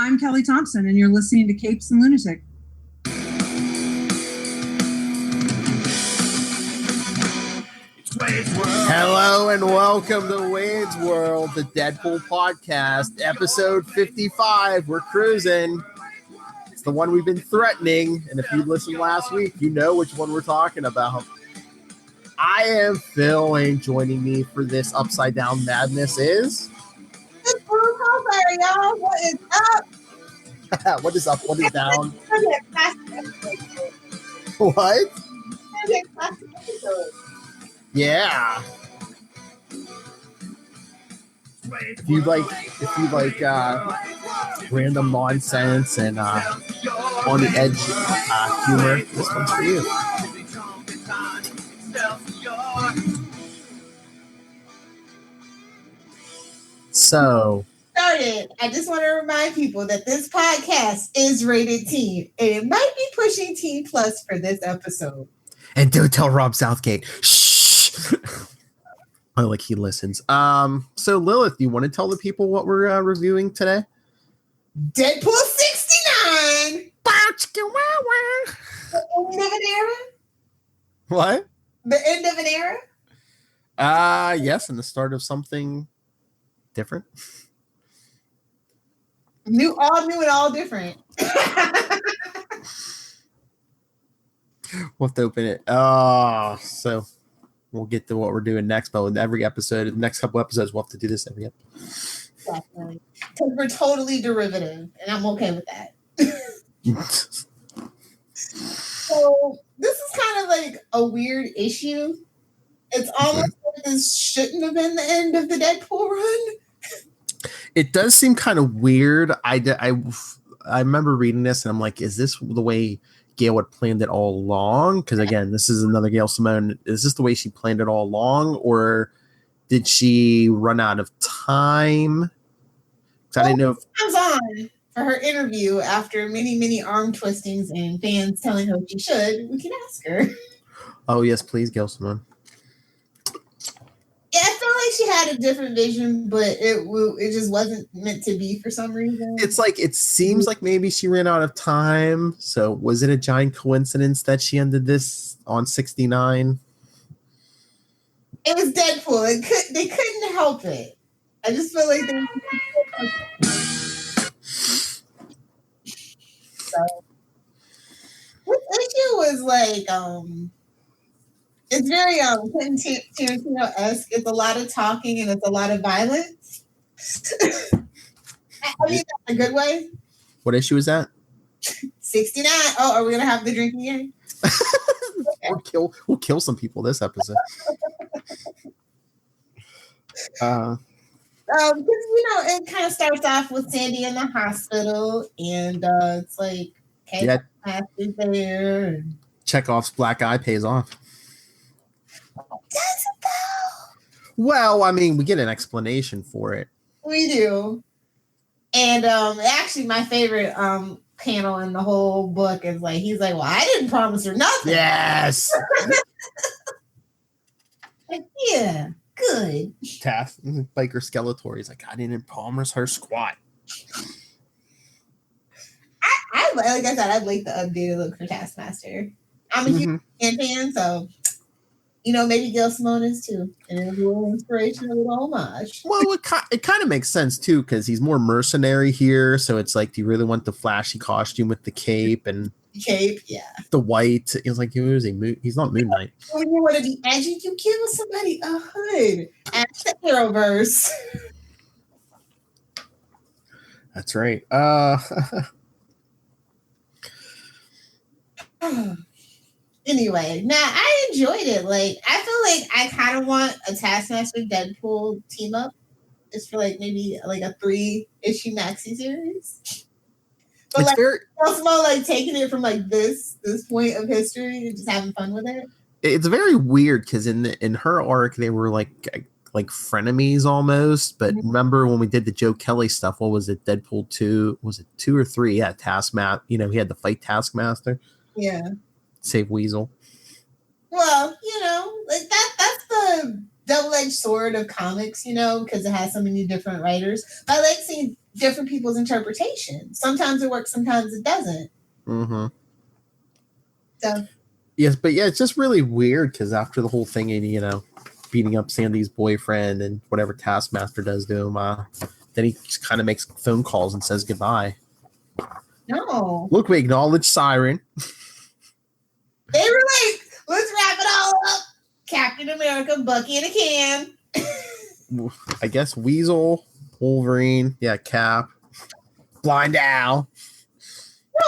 I'm Kelly Thompson, and you're listening to Capes and Lunatic. Hello and welcome to Wade's World, the Deadpool podcast, episode 55. We're cruising. It's the one we've been threatening, and if you listened last week, you know which one we're talking about. I am Phil, and joining me for this upside down madness is... It's Hellfire, y'all. What is up? What is up? What is down? What? Yeah. If you like random nonsense and on the edge humor, this one's for you. So started. I just want to remind people that this podcast is rated teen, and it might be pushing teen plus for this episode. And don't tell Rob Southgate. Shh. I like he listens. So Lilith, do you want to tell the people what we're reviewing today? Deadpool 69. The end of an era. What? The end of an era. Yes, and the start of something different. All new and all different. We'll have to open it. So we'll get to what we're doing next, but with every episode, the next couple episodes, we'll have to do this every episode. Definitely. Because we're totally derivative, and I'm okay with that. So this is kind of like a weird issue. It's almost like this shouldn't have been the end of the Deadpool run. It does seem kind of weird. I remember reading this, and I'm like, is this the way Gail had planned it all along? Because again, this is another Gail Simone. Is this the way she planned it all along, or did she run out of time? I didn't know. Comes on for her interview after many arm twistings and fans telling her she should. We can ask her. Oh yes, please, Gail Simone. Yeah, I feel like she had a different vision, but it just wasn't meant to be for some reason. It's like, it seems like maybe she ran out of time. So was it a giant coincidence that she ended this on 69? It was Deadpool. They couldn't help it. I just feel like they. So this issue was like it's very Quentin Tarantino-esque. It's a lot of talking and it's a lot of violence. I mean, that's a good way. What issue is that? 69. Oh, are we gonna have the drinking game? Okay. We'll kill some people this episode. Because it kind of starts off with Sandy in the hospital, and it's like, okay, yeah, is there. And Chekhov's black eye pays off. does it though? Well, I mean, we get an explanation for it. We do. And actually my favorite panel in the whole book is like, he's like, well, I didn't promise her nothing. Yes. Like, yeah, good. Taff, Biker Skeletor. He's like, I didn't promise her squat. I like I said, I like the updated look for Taskmaster. I'm a huge fan, so maybe Gail Simone is too. And it'll be a little inspiration, a little homage. Well, it kind of makes sense too, because he's more mercenary here. So it's like, do you really want the flashy costume with the cape and yeah, the white? It's like, he's not Moon Knight. When you want to be edgy, you give somebody a hood. Ask the Arrowverse. That's right. Anyway, I enjoyed it. Like, I feel like I kind of want a Taskmaster Deadpool team up. Just for like maybe like a 3-issue maxi series. But it's like also like taking it from like this point of history and just having fun with it. It's very weird because in her arc they were like frenemies almost. But remember when we did the Joe Kelly stuff? What was it? Deadpool 2? Was it 2 or 3? Yeah, Taskmaster. He had to fight Taskmaster. Yeah. Save Weasel. Well, like that's the double-edged sword of comics, because it has so many different writers. I like seeing different people's interpretation. Sometimes it works, sometimes it doesn't. Mm-hmm. So yes, but yeah, it's just really weird because after the whole thing and beating up Sandy's boyfriend and whatever Taskmaster does to him, then he just kind of makes phone calls and says goodbye. no. Look, we acknowledge Siren. They were like, let's wrap it all up. Captain America, Bucky in a can. I guess Weasel, Wolverine, yeah, Cap, Blind Owl.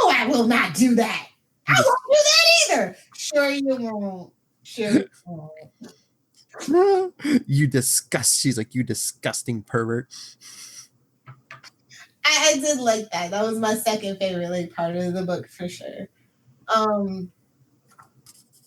No, I will not do that. I won't do that either. Sure you won't. Sure you won't. You disgust. She's like, you disgusting pervert. I did like that. That was my second favorite like part of the book for sure.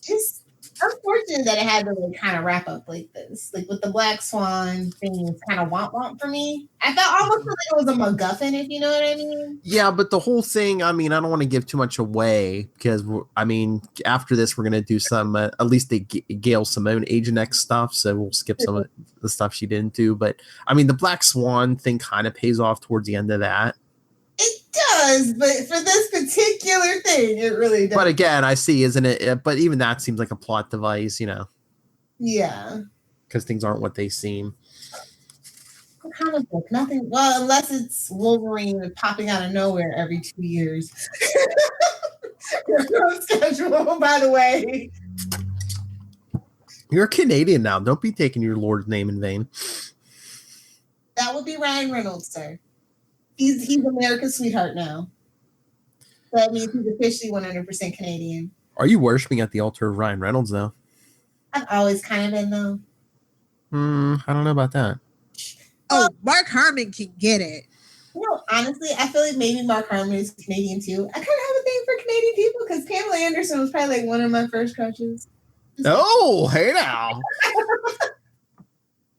Just unfortunate that it had to like kind of wrap up like this. Like with the Black Swan thing, it's kind of womp for me. I felt almost like it was a MacGuffin, if you know what I mean. Yeah, but the whole thing, I mean, I don't want to give too much away because, I mean, after this, we're going to do some, at least the Gail Simone Agent X stuff. So we'll skip some of the stuff she didn't do. But, I mean, the Black Swan thing kind of pays off towards the end of that. It does, but for this particular thing, it really does. But again, I see, isn't it? But even that seems like a plot device, Yeah. Because things aren't what they seem. What kind of book? Nothing. Well, unless it's Wolverine popping out of nowhere every 2 years. There's no schedule, by the way. You're a Canadian now. Don't be taking your Lord's name in vain. That would be Ryan Reynolds, sir. He's America's sweetheart now. So that means he's officially 100% Canadian. Are you worshiping at the altar of Ryan Reynolds, though? I've always kind of been, though. I don't know about that. Oh, Mark Harmon can get it. Honestly, I feel like maybe Mark Harmon is Canadian, too. I kind of have a thing for Canadian people because Pamela Anderson was probably like one of my first crushes. Oh, hey now.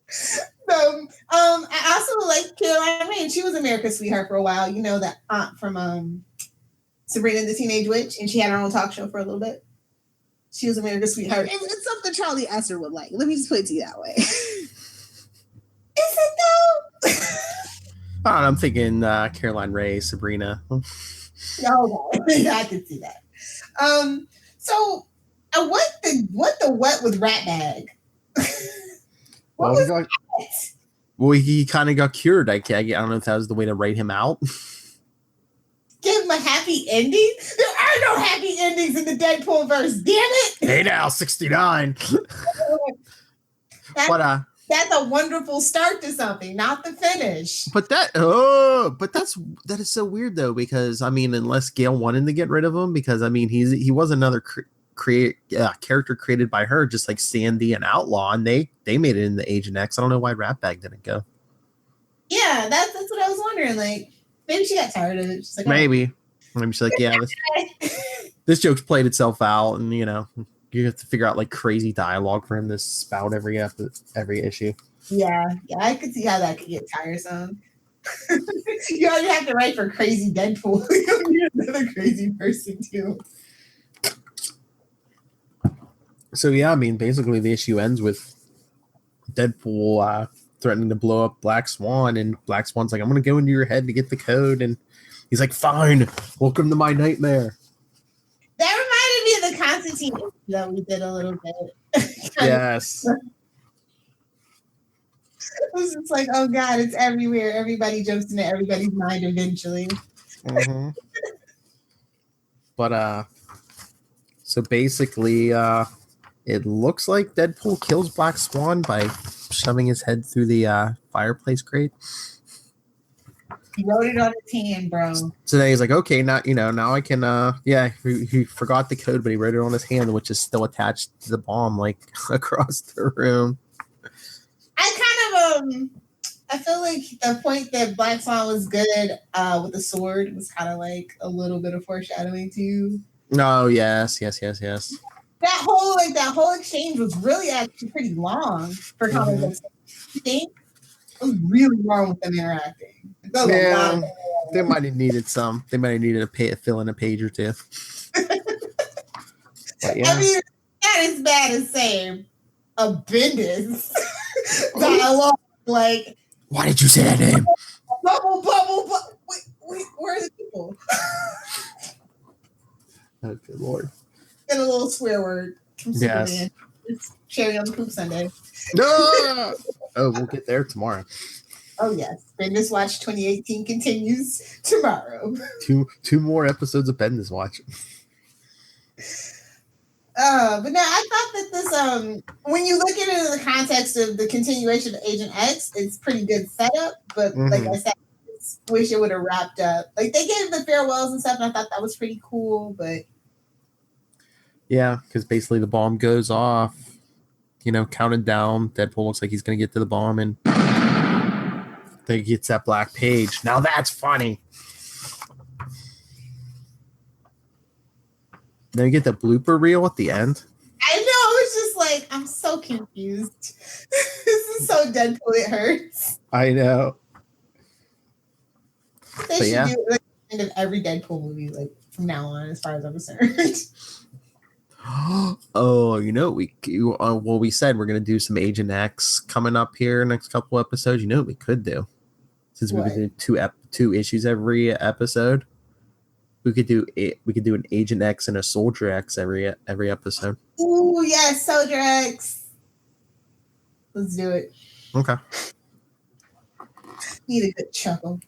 So, I also like Caroline Rain. She was America's sweetheart for a while. You know, that aunt from Sabrina the Teenage Witch, and she had her own talk show for a little bit. She was America's sweetheart. It's something Charlie Esser would like. Let me just put it to you that way. Is it though? I don't know, I'm thinking Caroline Ray, Sabrina. No, I can see that. So, what the wet with Rat Bag? Well, he kind of got cured. I don't know if that was the way to write him out. Give him a happy ending? There are no happy endings in the Deadpool verse, damn it! Hey now, 69. That's a wonderful start to something, not the finish. But that is so weird though, because I mean, unless Gail wanted to get rid of him, because I mean, he was another character created by her, just like Sandy and Outlaw, and they made it in the Agent X. I don't know why Ratbag didn't go. Yeah, that's what I was wondering. Like, maybe she got tired of it. She's like, maybe she's like, yeah, this joke's played itself out, and you have to figure out like crazy dialogue for him to spout every issue. Yeah, I could see how that could get tiresome. You already have to write for crazy Deadpool. You need another crazy person too. So yeah, I mean, basically the issue ends with Deadpool threatening to blow up Black Swan, and Black Swan's like, I'm gonna go into your head to get the code, and he's like, fine, welcome to my nightmare. That reminded me of the Constantine issue that we did a little bit. Yes. It was just like, oh god, it's everywhere. Everybody jumps into everybody's mind eventually. Mm-hmm. But so basically it looks like Deadpool kills Black Swan by shoving his head through the fireplace grate. He wrote it on his hand, bro. So then he's like, okay, now I can, he forgot the code, but he wrote it on his hand, which is still attached to the bomb, like across the room. I feel like the point that Black Swan was good with the sword was kind of like a little bit of foreshadowing too. Oh, yes. That whole exchange was really actually pretty long for comic books. You think it was really long with them interacting. Yeah, they might have needed some. They might have needed to fill in a page or two. But, yeah. I mean, not as bad as saying a Bendis dialogue. Like, why did you say that name? Bubble, bubble, bubble. Wait, where are the people? Oh, good Lord. And a little swear word from Yes. Superman. It's cherry on the poop Sunday. No! Oh, we'll get there tomorrow. Oh, yes. Bendis Watch 2018 continues tomorrow. Two more episodes of Bendis Watch. But no, I thought that this, when you look at it in the context of the continuation of Agent X, it's pretty good setup. But like I said, I just wish it would have wrapped up. Like they gave the farewells and stuff, and I thought that was pretty cool. But yeah, because basically the bomb goes off, counted down. Deadpool looks like he's going to get to the bomb, and then he gets that black page. Now that's funny. Then you get the blooper reel at the end. I know, it's just like, I'm so confused. This is so Deadpool, it hurts. I know. They should do it like the end of every Deadpool movie, like from now on, as far as I'm concerned. Oh, we said we're going to do some Agent X coming up here next couple episodes. You know what we could do? Since we could do two issues every episode. We could do an Agent X and a Soldier X every episode. Ooh, yes, Soldier X. Let's do it. Okay. Need a good chuckle.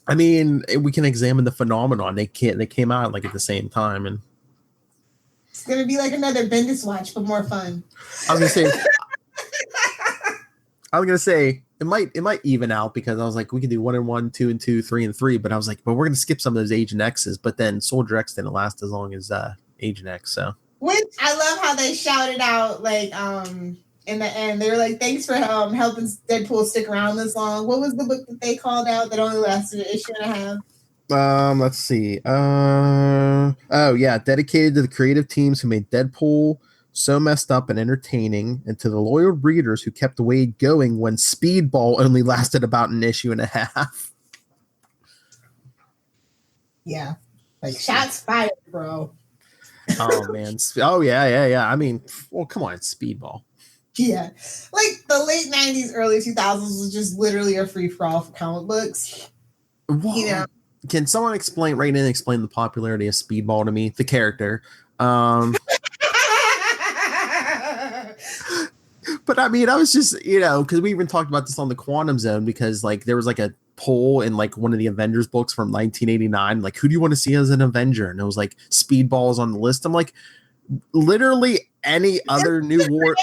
I mean, we can examine the phenomenon. They came out like at the same time, and it's gonna be like another Bendis Watch, but more fun. I was gonna say it might even out, because I was like, we could do 1 and 1, 2 and 2, 3 and 3, but I was like, but we're gonna skip some of those Agent X's. But then Soldier X didn't last as long as Agent X. So which I love how they shouted out like in the end, they were like, thanks for helping Deadpool stick around this long. What was the book that they called out that only lasted an issue and a half? Let's see. Oh yeah, dedicated to the creative teams who made Deadpool so messed up and entertaining, and to the loyal readers who kept Wade going when Speedball only lasted about an issue and a half. Yeah, like shots fired, bro. Oh man. Oh yeah. I mean, well, come on, Speedball. Yeah, like the late 90s, early 2000s was just literally a free-for-all for comic books. Whoa. Can someone explain the popularity of Speedball to me, the character? But I mean, I was just, because we even talked about this on the Quantum Zone, because like there was like a poll in like one of the Avengers books from 1989, like, who do you want to see as an Avenger? And it was like Speedball is on the list. I'm like, literally any other new war.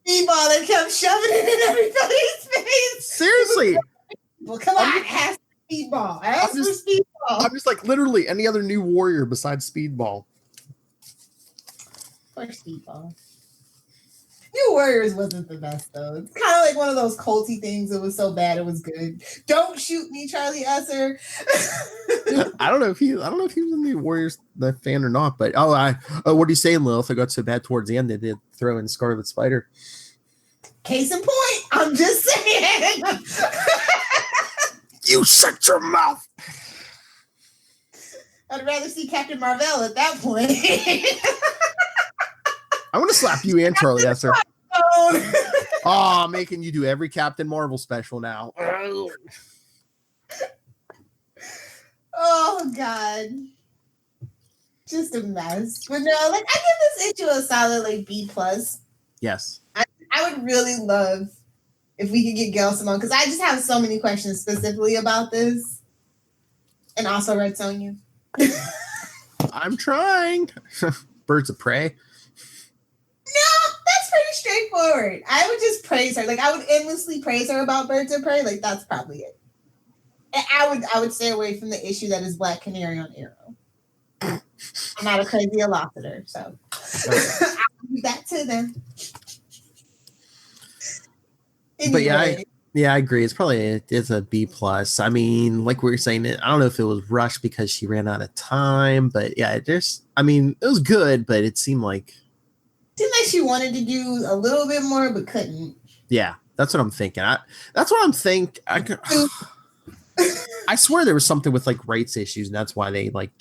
Speedball that kept shoving it in everybody's face. Seriously. Well, come on, ask Speedball. Ask for Speedball. I'm just like, literally any other new warrior besides Speedball. Poor Speedball. New Warriors wasn't the best though. It's kind of like one of those culty things. It was so bad it was good. Don't shoot me, Charlie Esser. I don't know if he was in the Warriors the fan or not, but what are you saying, Lilith? I got so bad towards the end they did throw in Scarlet Spider. Case in point, I'm just saying. You shut your mouth. I'd rather see Captain Marvel at that point. I want to slap you and Charlie Esser. Making you do every Captain Marvel special now. Oh God, just a mess. But no, like I give this issue a solid like B+. Yes, I would really love if we could get Gail Simone, because I just have so many questions specifically about this, and also Red Sonja. I'm trying. Birds of Prey. No, that's pretty straightforward. I would just praise her. Like I would endlessly praise her about Birds of Prey. Like that's probably it. And I would stay away from the issue that is Black Canary on Arrow. I'm not a crazy Elophater, so I'll do that to them. Anyway. But I agree. It's a B+. I mean, like we were saying, I don't know if it was rushed because she ran out of time, but yeah, it was good, but it seemed like she wanted to do a little bit more, but couldn't. Yeah, that's what I'm thinking. I swear there was something with like rights issues, and that's why they like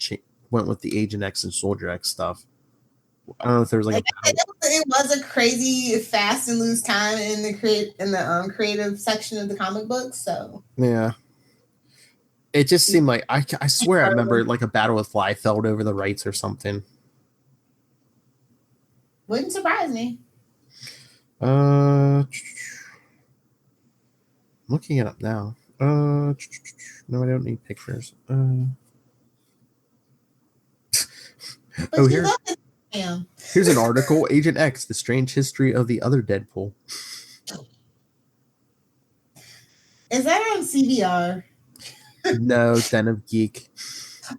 went with the Agent X and Soldier X stuff. I don't know if there was like I know it was a crazy fast and loose time in the creative section of the comic book. So yeah. It just seemed like I swear I remember like a battle with Liefeld over the rights or something. Wouldn't surprise me. Looking it up now. No, I don't need pictures. Here's an article: Agent X: The Strange History of the Other Deadpool. Is that on CBR? No, Den of Geek.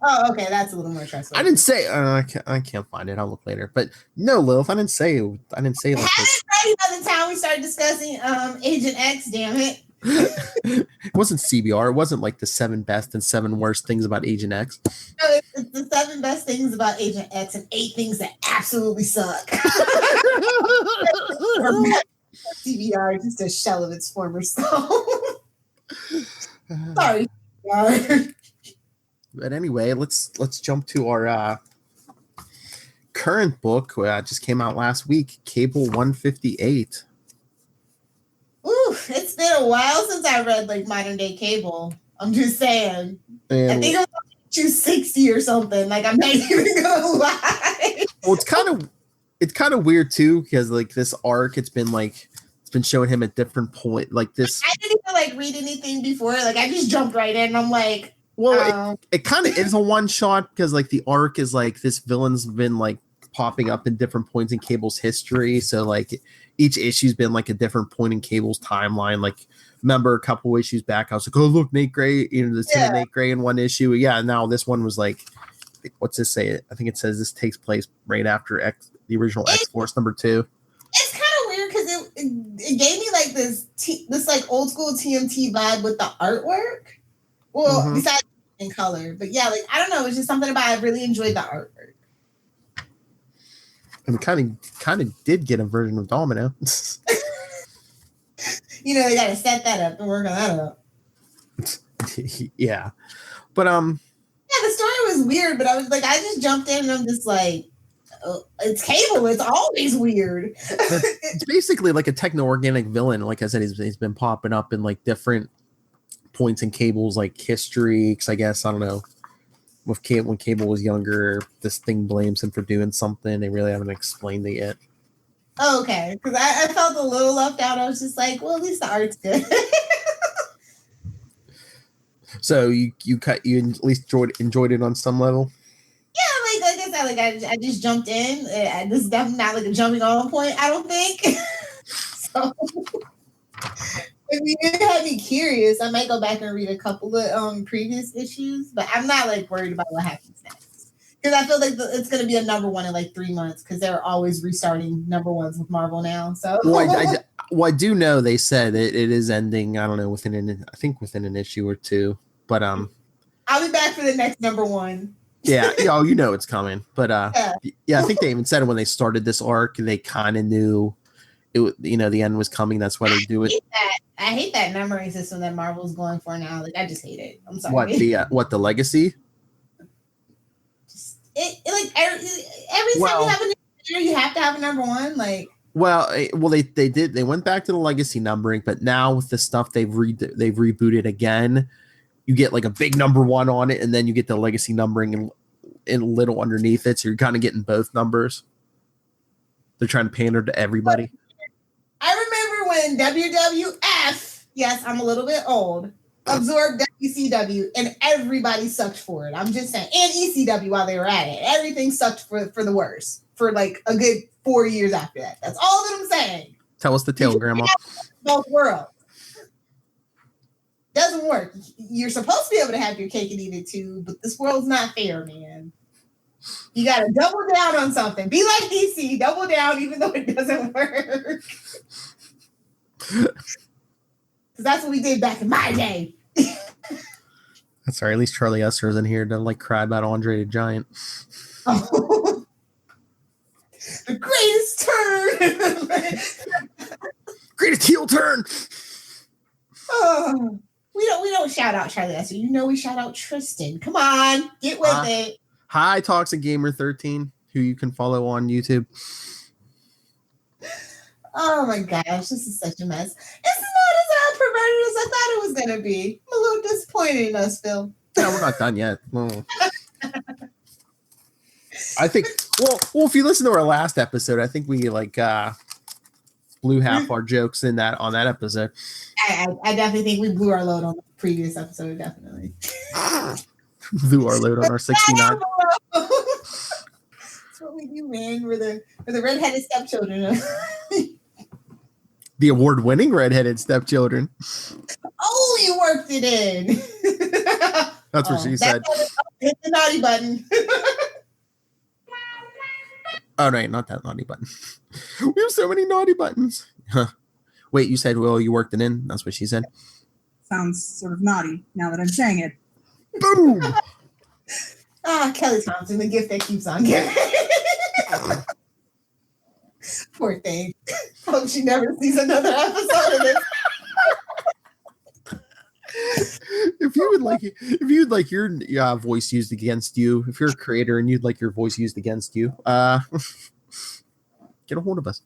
Oh, okay, that's a little more trustworthy. I didn't say. I can't find it. I'll look later. But no, Lilith, I didn't say. Like had it ready by the time we started discussing Agent X. Damn it! It wasn't CBR. It wasn't like the 7 best and 7 worst things about Agent X. No, it's the 7 best things about Agent X and 8 things that absolutely suck. CBR is just a shell of its former self. Sorry. But anyway, let's jump to our current book. Just came out last week, Cable 158. Ooh, it's been a while since I read like modern day Cable. I'm just saying. And I think it was like 260 or something. Like I'm not even gonna lie. Well, it's kind of weird too, because like this arc, it's been showing him at different point. Like this, I didn't even like read anything before. Like I just jumped right in. And I'm like, well, it kind of is a one shot because like the arc is like this villain's been like popping up in different points in Cable's history. So like each issue's been like a different point in Cable's timeline. Like remember a couple issues back, I was like, oh look, Nate Gray, there's Nate Gray in one issue. Yeah, now this one was like, what's this say? I think it says this takes place right after the original X-Force number 2. It's kind of weird because it gave me like this like old school TMT vibe with the artwork. Well, besides in color, but yeah, like I don't know, it's just something about I really enjoyed the artwork. And kind of did get a version of Domino. They got to set that up and work on that up. Yeah, but yeah, the story was weird, but I was like, I just jumped in and I'm just like, oh, it's Cable. It's always weird. It's basically like a techno-organic villain. Like I said, he's been popping up in like different points in Cable's like history. Because I guess I don't know. When Cable was younger, this thing blames him for doing something. They really haven't explained it yet. Oh, okay. Because I felt a little left out. I was just like, well, at least the art's good. So you at least enjoyed it on some level? Yeah, like I said, like I just jumped in. This is definitely not like a jumping on point, I don't think. So if you had me curious, I might go back and read a couple of previous issues, but I'm not like worried about what happens next because I feel like it's going to be a number 1 in like 3 months because they're always restarting number 1s with Marvel now. So I do know they said it is ending. I don't know within an issue or 2, but I'll be back for the next number 1. Yeah, it's coming. But yeah, I think they even said it when they started this arc. They kind of knew it. The end was coming. That's why they do it. I hate that numbering system that Marvel's going for now. Like I just hate it. I'm sorry. What the legacy? Like every time you have a new year, you have to have a number 1. Like they went back to the legacy numbering, but now with the stuff they've rebooted again, you get like a big number 1 on it, and then you get the legacy numbering in little underneath it, so you're kind of getting both numbers. They're trying to pander to everybody. I remember when WWF, yes, I'm a little bit old, absorbed WCW, and everybody sucked for it. I'm just saying, and ECW while they were at it. Everything sucked for the worst for like a good 4 years after that. That's all that I'm saying. Tell us the tale, Grandma. Both worlds. Doesn't work. You're supposed to be able to have your cake and eat it too, but this world's not fair, man. You got to double down on something. Be like DC, double down even though it doesn't work. Because that's what we did back in my day. That's all right. At least Charlie Esser's in here to like cry about Andre the Giant. Oh. The greatest turn. Greatest heel turn. Oh. We don't shout out Charlie Esser. We shout out Tristan. Come on, get with it. Hi, Toxic Gamer 13. who you can follow on YouTube. Oh my gosh, this is such a mess. It's not as perverted as I thought it was gonna be. I'm a little disappointed in us, Phil. No, we're not done yet. No. I think. Well, if you listen to our last episode, I think we blew half our jokes on that episode. I definitely think we blew our load on the previous episode. Definitely Blew our load on our 69. That's what we do, man. We're the redheaded stepchildren. The award-winning redheaded stepchildren. Oh, you worked it in. That's what she said. Hit the naughty button. Oh, no, not that naughty button. We have so many naughty buttons. Huh. Wait, you said, well, you worked it in? That's what she said. Sounds sort of naughty now that I'm saying it. Boom! Kelly Thompson, the gift that keeps on giving. Poor thing. Hope she never sees another episode of this. If you'd like your voice used against you, if you're a creator and you'd like your voice used against you, get a hold of us.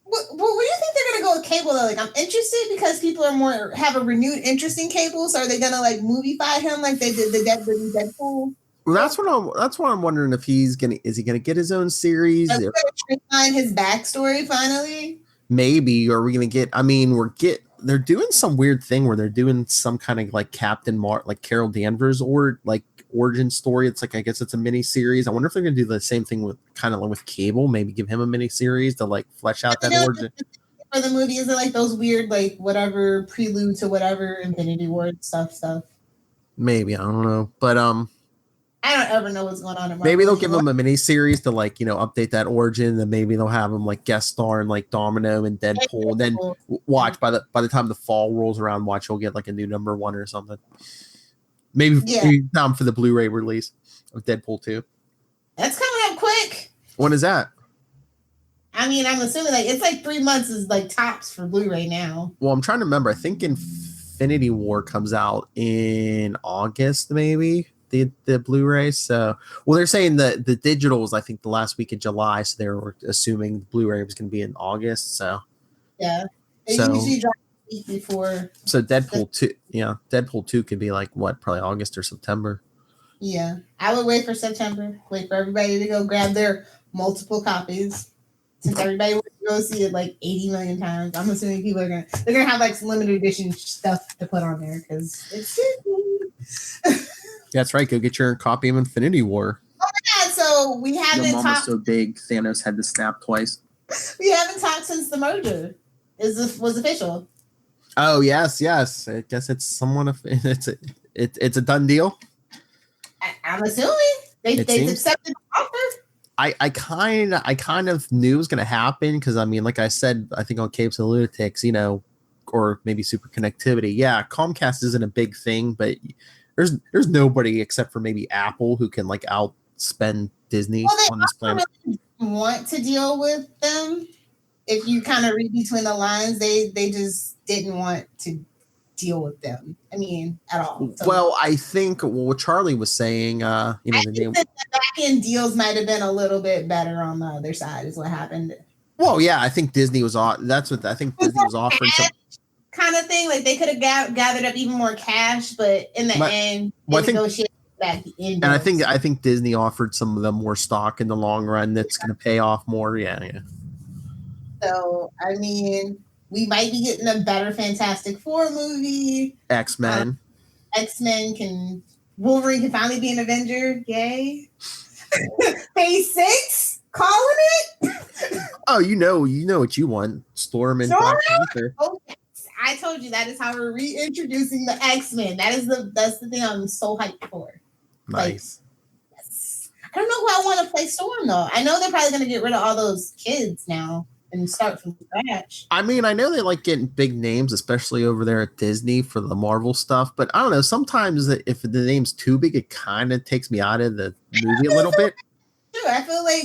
What do you think they're gonna go with cable though? Like, I'm interested because people are have a renewed interest in cable. So are they gonna like moviefy him like they did the Deadpool? Well, that's what I'm wondering if is he gonna get his own series? Are we gonna streamline his backstory finally? Maybe, or are we gonna get? I mean, they're doing some weird thing where they're doing some kind of like like Carol Danvers or like origin story. It's like, I guess it's a mini series. I wonder if they're gonna do the same thing with kind of like with Cable. Maybe give him a mini series to like flesh out that origin. For the movie, is it like those weird like whatever prelude to whatever Infinity War stuff? Maybe, I don't know, but I don't ever know what's going on in my maybe they'll give him a mini series to like, update that origin, and maybe they'll have him like guest star in like Domino and Deadpool. And then watch by the time the fall rolls around, watch he'll get like a new number 1 or something. Maybe time for the Blu-ray release of Deadpool 2. That's coming up quick. When is that? I mean, I'm assuming like it's like 3 months is like tops for Blu-ray now. Well, I'm trying to remember. I think Infinity War comes out in August, maybe. The Blu-ray. So, well, they're saying the digital was, I think, the last week of July, so they were assuming the Blu-ray was going to be in August. So yeah, they usually drop a week before. So Deadpool 2 could be like what, probably August or September. Yeah, I would wait for September. Wait for everybody to go grab their multiple copies. Since everybody would go see it like 80 million times, I'm assuming people are gonna have like some limited edition stuff to put on there because it's Disney. That's right. Go get your copy of Infinity War. Oh my God! So we haven't talked. Was so big, Thanos had to snap twice. We haven't talked since the merger was official. Oh yes. I guess it's somewhat of it's a done deal. I'm assuming they accepted the offer. I kind of knew it was going to happen because I mean, like I said, I think on Capes and Lunatics, or maybe Super Connectivity. Yeah, Comcast isn't a big thing, but there's nobody except for maybe Apple who can like outspend Disney on this planet. Really want to deal with them. If you kind of read between the lines, they just didn't want to deal with them. I mean, at all. So, well, I think what Charlie was saying, I think the back end deals might have been a little bit better on the other side. Is what happened. Well, yeah, I think Disney was that's what I think Disney was offering some kind of thing. Like they could have gathered up even more cash, but in the end, they negotiated back the end. And I think Disney offered some of them more stock in the long run. That's going to pay off more. Yeah. So I mean, we might be getting a better Fantastic Four movie. X-Men. Wolverine can finally be an Avenger. Yay. Phase 6? Calling it? Oh, you know what you want. Storm and Black Panther. Oh, I told you that is how we're reintroducing the X-Men. That's the thing I'm so hyped for. Nice. Like, yes. I don't know who I want to play Storm though. I know they're probably going to get rid of all those kids now and start from scratch. I mean, I know they like getting big names, especially over there at Disney for the Marvel stuff, but I don't know. Sometimes if the name's too big, it kind of takes me out of the movie a little bit. Sure, I feel like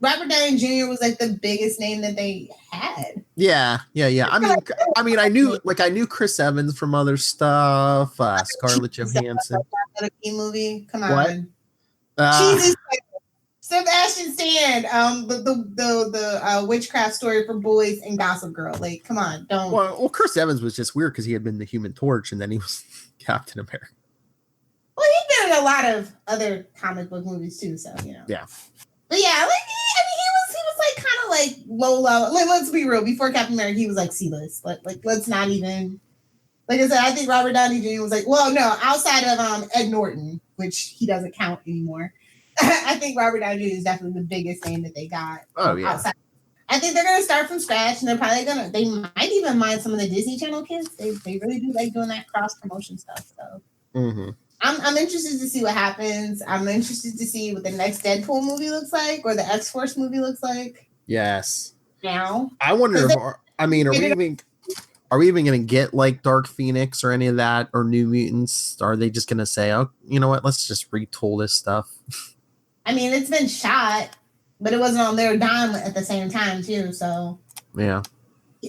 Robert Downey Jr. was like the biggest name that they had. Yeah. I mean, I knew Chris Evans from other stuff. Scarlett Johansson. Movie. Come on. What? Cheesy Sebastian Stan, the witchcraft story for boys and Gossip Girl. Like, come on, don't. Well, Chris Evans was just weird because he had been the Human Torch and then he was Captain America. Well, he's been in a lot of other comic book movies too, so you know. Yeah. But yeah, like he was like kind of like low level. Like, let's be real. Before Captain America, he was like C-list. Like let's not even. Like I said, I think Robert Downey Jr. was like, well, no, outside of Ed Norton, which he doesn't count anymore. I think Robert Downey Jr. is definitely the biggest name that they got. Oh yeah. Outside. I think they're gonna start from scratch, and they're probably they might even mind some of the Disney Channel kids. They really do like doing that cross promotion stuff. So I'm interested to see what happens. I'm interested to see what the next Deadpool movie looks like, or the X-Force movie looks like. Yes. Now I wonder if are we even going to get like Dark Phoenix or any of that or New Mutants? Are they just going to say, oh, you know what? Let's just retool this stuff. I mean, it's been shot, but it wasn't on their dime at the same time too. So yeah,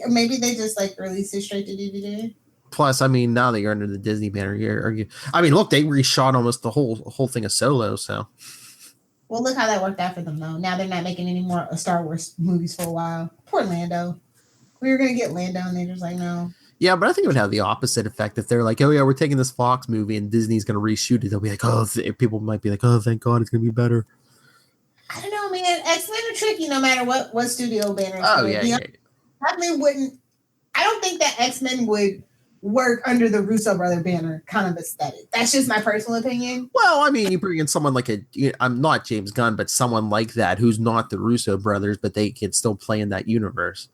maybe they just like released it straight to DVD. Plus, I mean, now that you're under the Disney banner, I mean, look, they reshot almost the whole thing of Solo. So, well, look how that worked out for them though. Now they're not making any more Star Wars movies for a while. Poor Lando. We were gonna get Lando, and they're just like, no. Yeah, but I think it would have the opposite effect if they're like, oh yeah, we're taking this Fox movie and Disney's gonna reshoot it. They'll be like, oh, people might be like, oh, thank God, it's gonna be better. I don't know, man. X-Men are tricky no matter what studio banner. Oh yeah. X-Men wouldn't. I don't think that X-Men would work under the Russo brother banner kind of aesthetic. That's just my personal opinion. Well, I mean, you bring in someone like I'm not James Gunn, but someone like that who's not the Russo brothers, but they can still play in that universe.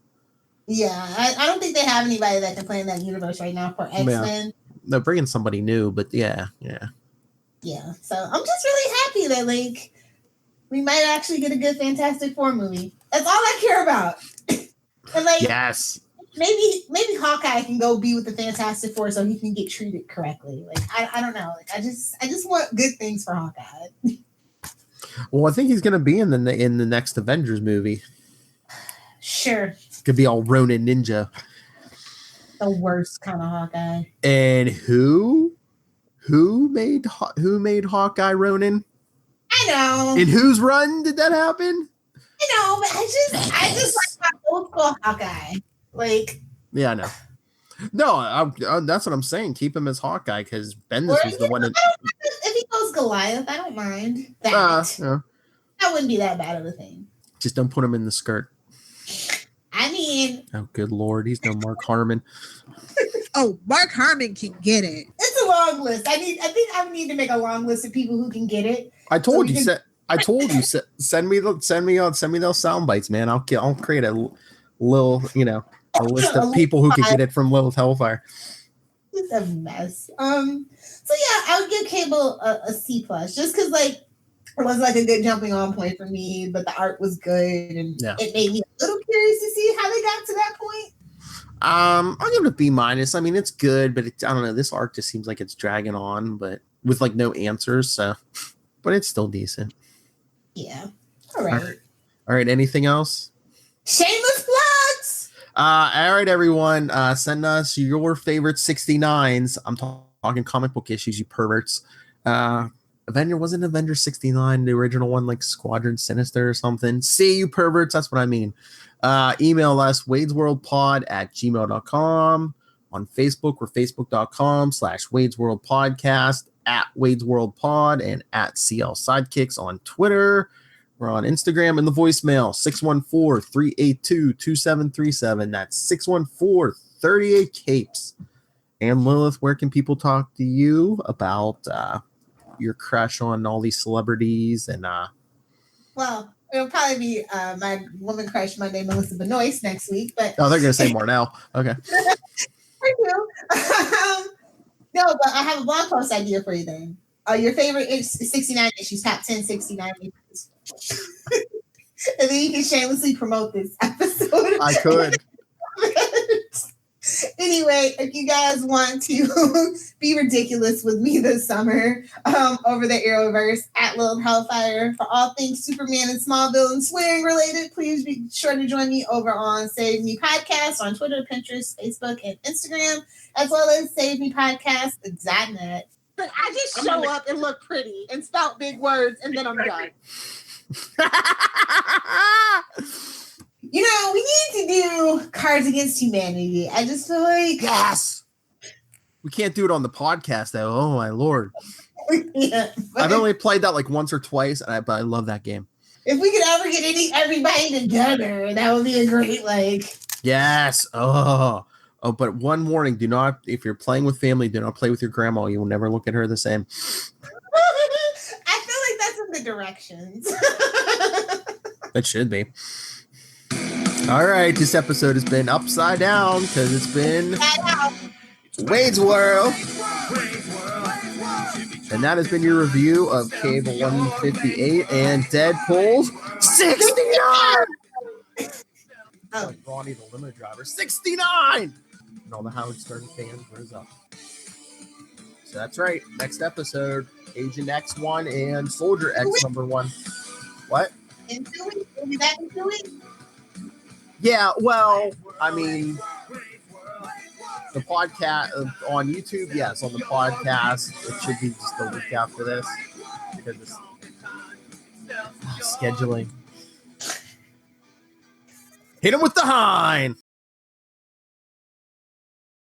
Yeah, I don't think they have anybody that can play in that universe right now for X-Men. Yeah. No, bring in somebody new, but yeah. Yeah, so I'm just really happy that like we might actually get a good Fantastic Four movie. That's all I care about. And like, yes. Maybe Hawkeye can go be with the Fantastic Four so he can get treated correctly. Like I don't know. Like I just want good things for Hawkeye. Well, I think he's gonna be in the next Avengers movie. Sure. Could be all Ronin Ninja. The worst kind of Hawkeye. And who made Hawkeye Ronin? I know. In whose run did that happen? I know, but I just like my old school Hawkeye. Like, yeah, I know. No, that's what I'm saying. Keep him as Hawkeye because Bendis was the one. If he goes Goliath, I don't mind that. Yeah. That wouldn't be that bad of a thing. Just don't put him in the skirt. I mean, oh, good Lord, he's no Mark Harmon. Oh, Mark Harmon can get it. It's a long list. I think I need to make a long list of people who can get it. I told you. Send me those sound bites, man. I'll create a little, a list of people who can get it from Lilith Hellfire. It's a mess. So yeah, I would give Cable a C+, just because like it was like a good jumping on point for me, but the art was good and it made me a little curious to see how they got to that point. I'll give it a B-. I mean, it's good, but I don't know. This arc just seems like it's dragging on, but with like no answers. So, but it's still decent. Yeah. All right. Anything else? Shameless plugs. All right, everyone. Send us your favorite 69s. I'm talking comic book issues, you perverts. Wasn't Avenger 69 the original one, like Squadron Sinister or something? See, you perverts, that's what I mean. Email us wadesworldpod@gmail.com. On Facebook, we're facebook.com/wadesworldpodcast, @wadesworldpod, and @CL Sidekicks on Twitter. We're on Instagram and the voicemail 614-382-2737. That's 614-38-CAPES. And Lilith, where can people talk to you about your crush on all these celebrities and well, it'll probably be my woman crush Monday, Melissa Benoist, next week. But they're gonna say more now. Okay. I do. No, but I have a blog post idea for you then. Your favorite 69 issues, top 10 69 issues. And then you can shamelessly promote this episode. I could. Anyway, if you guys want to be ridiculous with me this summer over the Arrowverse @Lilith Hellfire for all things Superman and Smallville and swearing related, please be sure to join me over on Save Me Podcast on Twitter, Pinterest, Facebook, and Instagram, as well as SaveMePodcast.net. Like, I just show up and look pretty and spout big words, and then I'm done. You know, we need to do Cards Against Humanity. I just feel like Yes. We can't do it on the podcast though. Oh my lord. yeah, I've only played that like once or twice, but I love that game. if we could ever get everybody together, that would be a great like. Yes. Oh, but one warning: do not, if you're playing with family, do not play with your grandma. You will never look at her the same. I feel like that's in the directions. It should be. All right, this episode has been upside down because it's been Wade's World. And that has been your review of Cable 158 and Deadpool 69. Like Ronnie the limo driver, 69. And all the Howard Stern fans rose up. So that's right. Next episode, Agent X1 and Soldier X number 1. What? In 2 weeks? We'll be back in 2 weeks? Yeah, well, I mean, the podcast on YouTube, yes. On the podcast, it should be just a week after this because it's scheduling. Hit him with the hind.